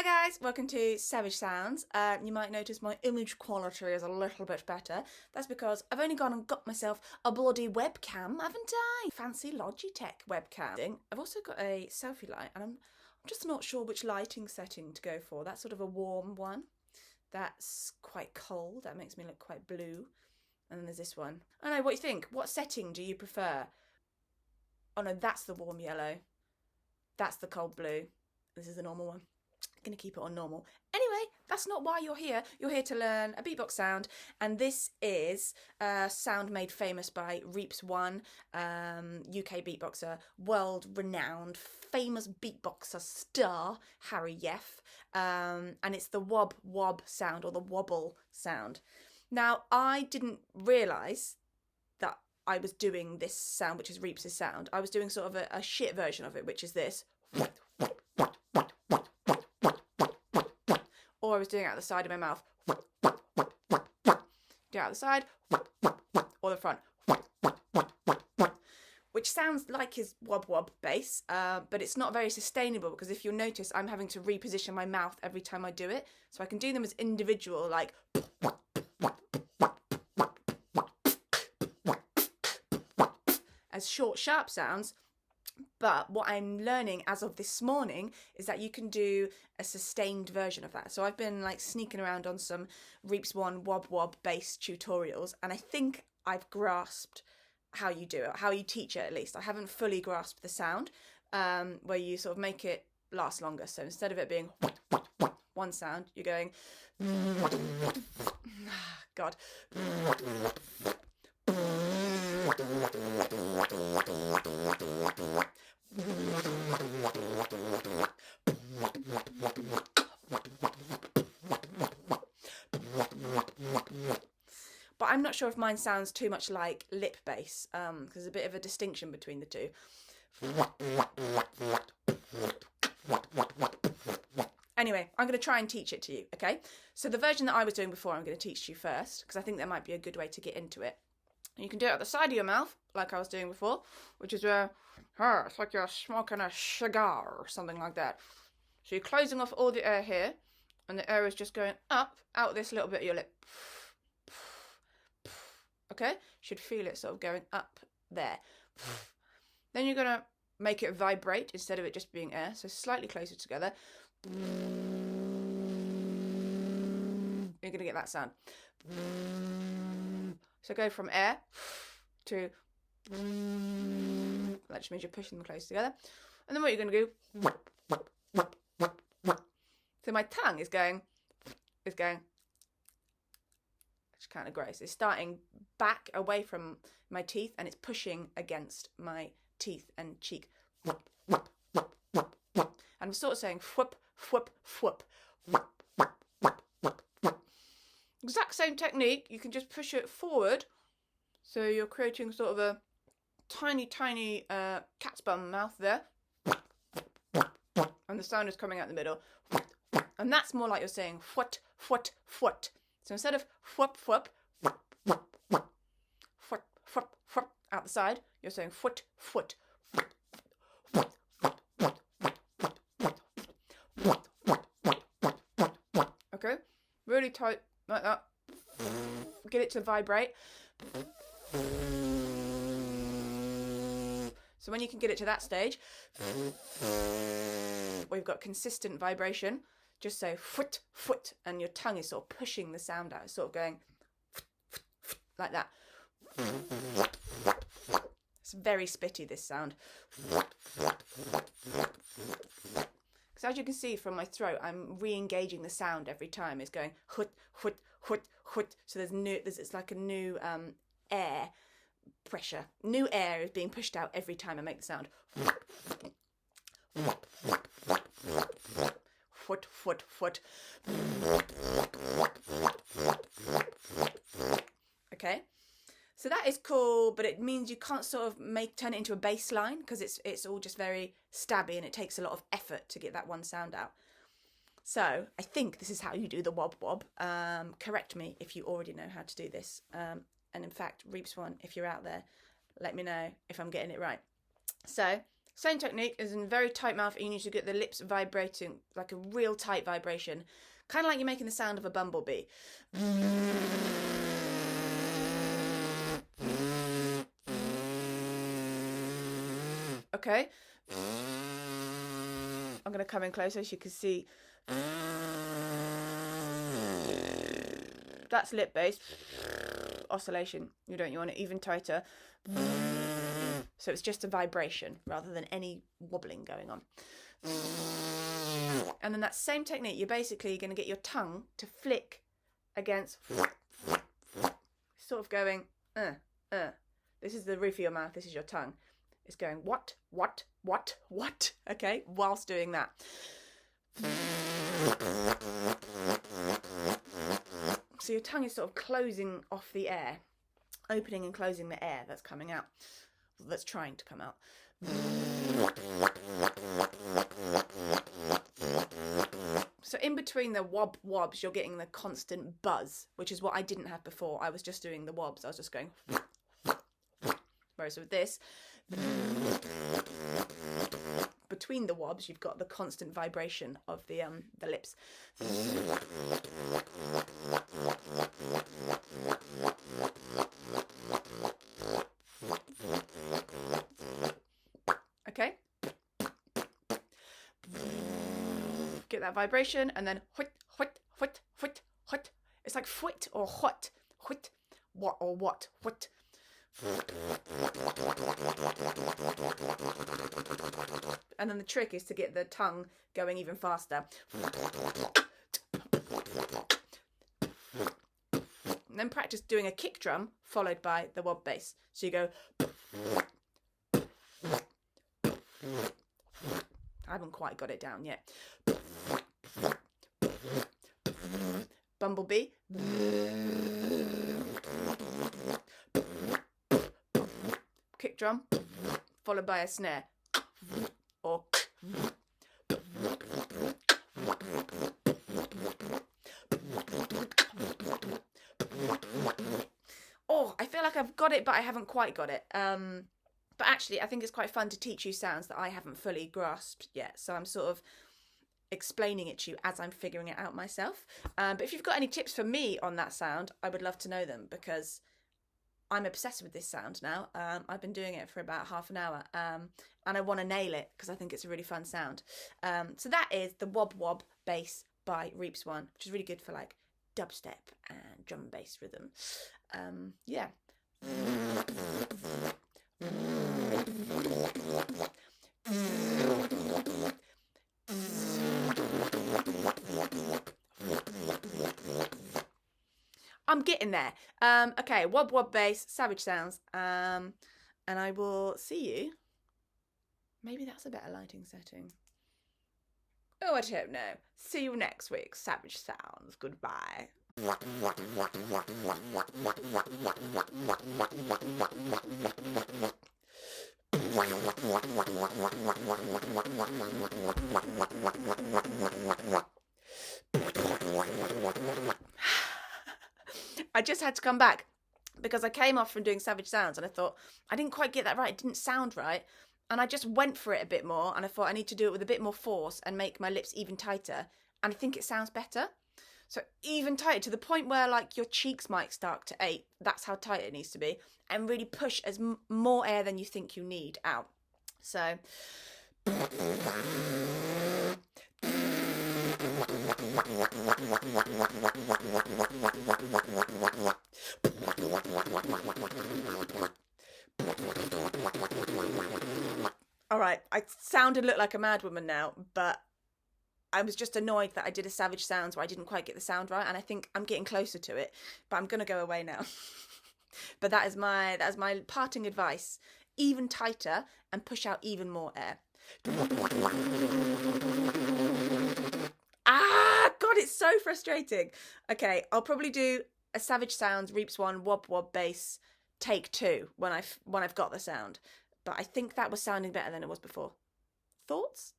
Hi guys, welcome to Savage Sounds. You might notice my image quality is a little bit better. That's because I've only gone and got myself a bloody webcam, haven't I? Fancy Logitech webcam. I've also got a selfie light and I'm just not sure which lighting setting to go for. That's sort of a warm one. That's quite cold. That makes me look quite blue. And then there's this one. I don't know, what do you think? What setting do you prefer? Oh no, that's the warm yellow. That's the cold blue. This is the normal one. I'm going to keep it on normal. Anyway, that's not why you're here. You're here to learn a beatbox sound, and this is a sound made famous by Reaps1, UK beatboxer, world-renowned, famous beatboxer star, Harry Yeff, and it's the wob-wob sound, or the wobble sound. Now, I didn't realise that I was doing this sound, which is Reaps' sound. I was doing sort of a shit version of it, which is this. Or I was doing it out the side of my mouth. Do it out the side, or the front. Which sounds like his wob-wob bass, but it's not very sustainable because if you'll notice, I'm having to reposition my mouth every time I do it. So I can do them as individual, like... as short, sharp sounds. But what I'm learning as of this morning is that you can do a sustained version of that. So I've been like sneaking around on some Reaps1 wob-wob bass tutorials, and I think I've grasped how you do it, how you teach it at least. I haven't fully grasped the sound, where you sort of make it last longer. So instead of it being one sound, you're going... God. But I'm not sure if mine sounds too much like lip bass, because there's a bit of a distinction between the two. Anyway, I'm going to try and teach it to you, okay? So the version that I was doing before, I'm going to teach you first, because I think that might be a good way to get into it. You can do it at the side of your mouth, like I was doing before, which is where, it's like you're smoking a cigar or something like that. So you're closing off all the air here, and the air is just going up, out this little bit of your lip. Okay? You should feel it sort of going up there. Then you're going to make it vibrate instead of it just being air, so slightly closer together. You're going to get that sound. So go from air to... that just means you're pushing them close together. And then what you're going to do... so my tongue is going... it's kind of gross. It's starting back away from my teeth and it's pushing against my teeth and cheek. And I'm sort of saying whoop, whoop, whoop. Exact same technique, you can just push it forward. So you're creating sort of a tiny, tiny cat's bum mouth there. And the sound is coming out the middle. And that's more like you're saying whoot, whoot, whoot. So instead of whoop, whoop, whoop, whoop, whoop, whoop, out the side, you're saying whoot, whoot. Okay, really tight, like that. Get it to vibrate. So when you can get it to that stage, where you've got consistent vibration, just say foot, foot, and your tongue is sort of pushing the sound out. It's sort of going like that. It's very spitty, this sound. Because as you can see from my throat, I'm re-engaging the sound every time. It's going hoot, hoot, hoot, hoot. So it's like a new air pressure. New air is being pushed out every time I make the sound. Foot, foot, foot. Okay, so that is cool, but it means you can't sort of turn it into a bass line because it's all just very stabby and it takes a lot of effort to get that one sound out. So I think this is how you do the wob wob. Correct me if you already know how to do this. And in fact, Reaps1, if you're out there, let me know if I'm getting it right. So Same technique as in very tight mouth, and you need to get the lips vibrating, like a real tight vibration. Kind of like you're making the sound of a bumblebee. Okay. I'm going to come in closer so you can see. That's lip bass. Oscillation. You want it even tighter. So it's just a vibration rather than any wobbling going on. And then that same technique, you're basically going to get your tongue to flick against, sort of going, This is the roof of your mouth, this is your tongue. It's going, what, okay, whilst doing that. So your tongue is sort of closing off the air, opening and closing the air that's coming out, that's trying to come out. So in between the wobs, you're getting the constant buzz, which is what I didn't have before. I was just doing the wobs. I was just going. Whereas with this, between the wobs, you've got the constant vibration of the lips. Okay. Get that vibration, and then hut. It's like fwit or hut, what or what, hut. And then the trick is to get the tongue going even faster. And then practice doing a kick drum followed by the wob bass. So you go. I haven't quite got it down yet. Bumblebee. Kick drum followed by a snare. Or I feel like I've got it, but I haven't quite got it. But actually, I think it's quite fun to teach you sounds that I haven't fully grasped yet. So I'm sort of explaining it to you as I'm figuring it out myself. But if you've got any tips for me on that sound, I would love to know them, because I'm obsessed with this sound now. I've been doing it for about half an hour, and I want to nail it because I think it's a really fun sound. So that is the Wob Wob Bass by Reaps One, which is really good for like dubstep and drum and bass rhythm. Yeah. I'm getting there. Okay, Wob Wob Bass, Savage Sounds. And I will see you. Maybe that's a better lighting setting. Oh, I don't know. See you next week. Savage Sounds. Goodbye. I just had to come back because I came off from doing Savage Sounds and I thought I didn't quite get that right. It didn't sound right. And I just went for it a bit more, and I thought I need to do it with a bit more force and make my lips even tighter. And I think it sounds better. So even tighter, to the point where like your cheeks might start to ache. That's how tight it needs to be. And really push as more air than you think you need out. So... Alright, I sound and look like a madwoman now, but I was just annoyed that I did a Savage Sounds where I didn't quite get the sound right, and I think I'm getting closer to it, but I'm going to go away now. But that is my parting advice. Even tighter and push out even more air. God, it's so frustrating. Okay, I'll probably do a Savage Sounds, Reaps One, Wob Wob Bass, take 2 when I've got the sound. But I think that was sounding better than it was before. Thoughts?